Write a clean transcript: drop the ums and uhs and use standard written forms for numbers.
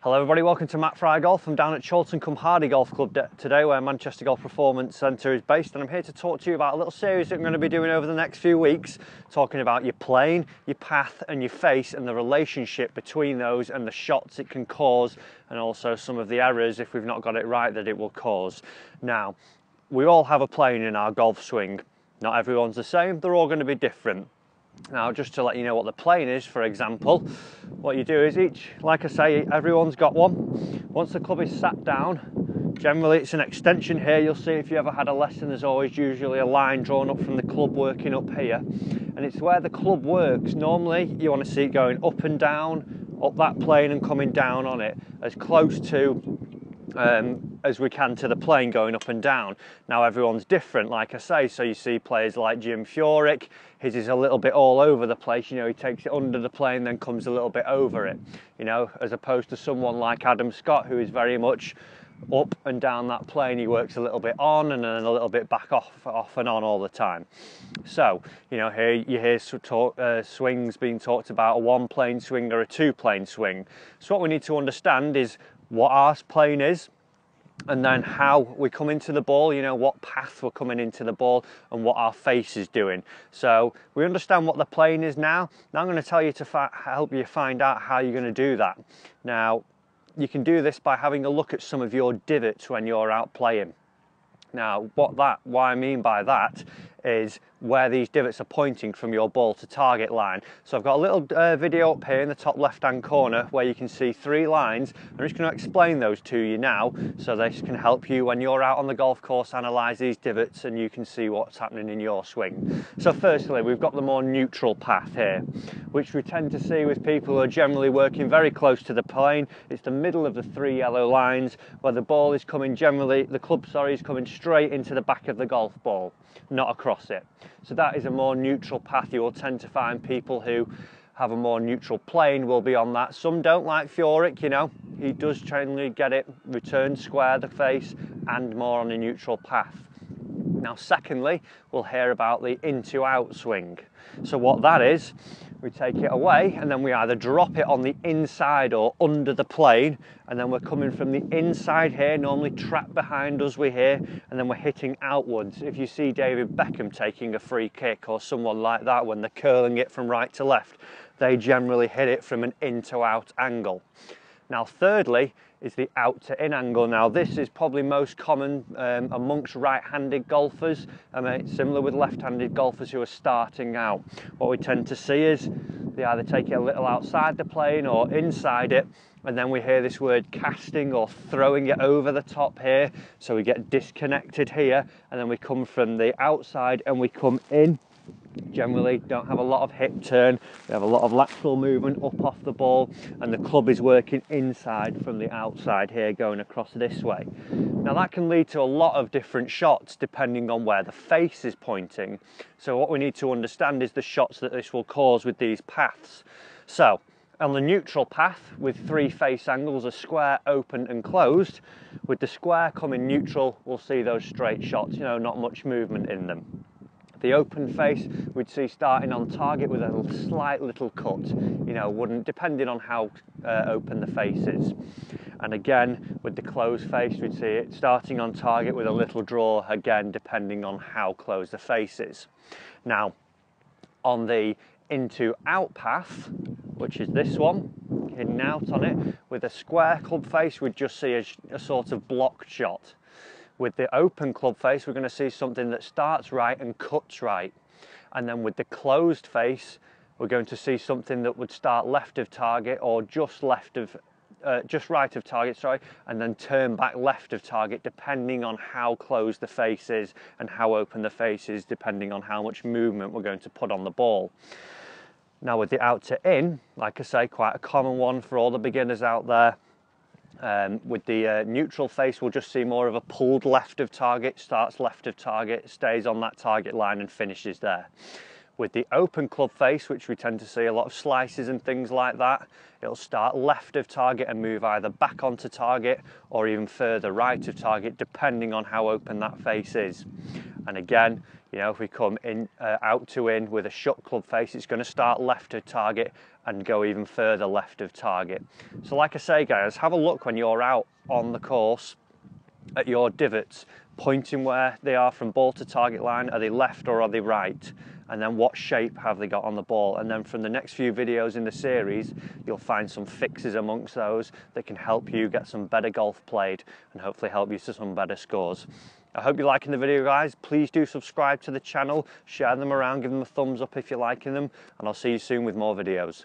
Hello everybody, welcome to Matt Fry Golf. I'm down at Chorlton-cum-Hardy Golf Club today where Manchester Golf Performance Centre is based, and I'm here to talk to you about a little series that I'm going to be doing over the next few weeks, talking about your plane, your path and your face and the relationship between those and the shots it can cause, and also some of the errors, if we've not got it right, that it will cause. Now, we all have a plane in our golf swing. Not everyone's the same, they're all going to be different. Now, just to let you know what the plane is, for example, what you do is like I say, everyone's got one. Once the club is sat down, generally it's an extension here. You'll see if you ever had a lesson, there's always usually a line drawn up from the club working up here. And it's where the club works. Normally, you want to see it going up and down, up that plane and coming down on it, as close to as we can to the plane going up and down. Now everyone's different, like I say, so you see players like Jim Furyk, his is a little bit all over the place, you know, he takes it under the plane then comes a little bit over it, you know, as opposed to someone like Adam Scott, who is very much up and down that plane. He works a little bit on and then a little bit back off and on all the time. So, you know, here you hear swings being talked about, a one plane swing or a two plane swing. So what we need to understand is what our plane is, and then how we come into the ball, you know, what path we're coming into the ball and what our face is doing. So we understand what the plane is now. Now I'm going to tell you to help you find out how you're going to do that. Now, you can do this by having a look at some of your divots when you're out playing. Now, what I mean by that is where these divots are pointing from your ball to target line. So I've got a little video up here in the top left hand corner where you can see three lines. I'm just going to explain those to you now so this can help you when you're out on the golf course analyse these divots and you can see what's happening in your swing. So firstly, we've got the more neutral path here, which we tend to see with people who are generally working very close to the plane. It's the middle of the three yellow lines where the ball is coming the club is coming straight into the back of the golf ball, not across it. So that is a more neutral path. You will tend to find people who have a more neutral plane will be on that. Some don't, like Furyk, you know, he does generally get it returned square the face and more on a neutral path. Now secondly, we'll hear about the into out swing. So what that is, we take it away and then we either drop it on the inside or under the plane, and then we're coming from the inside here, normally trapped behind us we hear, and then we're hitting outwards. If you see David Beckham taking a free kick or someone like that, when they're curling it from right to left, they generally hit it from an in to out angle. Now thirdly is the out to in angle. Now this is probably most common amongst right-handed golfers. I mean, it's similar with left-handed golfers who are starting out. What we tend to see is they either take it a little outside the plane or inside it, and then we hear this word casting or throwing it over the top here. So we get disconnected here, and then we come from the outside and we come in. Generally don't have a lot of hip turn, we have a lot of lateral movement up off the ball, and the club is working inside from the outside here going across this way. Now that can lead to a lot of different shots depending on where the face is pointing. So what we need to understand is the shots that this will cause with these paths. So on the neutral path with three face angles, a square, open and closed, with the square coming neutral, we'll see those straight shots, you know, not much movement in them. The open face we'd see starting on target with a slight little cut, you know, depending on how open the face is. And again, with the closed face, we'd see it starting on target with a little draw, again, depending on how closed the face is. Now, on the into out path, which is this one, hidden out on it, with a square club face, we'd just see a sort of blocked shot. With the open club face, we're going to see something that starts right and cuts right. And then with the closed face, we're going to see something that would start left of target or just right of target, sorry, and then turn back left of target, depending on how closed the face is and how open the face is, depending on how much movement we're going to put on the ball. Now with the out to in, like I say, quite a common one for all the beginners out there. With the neutral face, we'll just see more of a pulled left of target, starts left of target, stays on that target line and finishes there. With the open club face, which we tend to see a lot of slices and things like that, it'll start left of target and move either back onto target or even further right of target, depending on how open that face is. And again, you know, if we come in, out to in with a shut club face, it's going to start left of target and go even further left of target. So like I say, guys, have a look when you're out on the course at your divots, pointing where they are from ball to target line. Are they left or are they right? And then what shape have they got on the ball? And then from the next few videos in the series, you'll find some fixes amongst those that can help you get some better golf played and hopefully help you to some better scores. I hope you're liking the video, guys. Please do subscribe to the channel, share them around, give them a thumbs up if you're liking them, and I'll see you soon with more videos.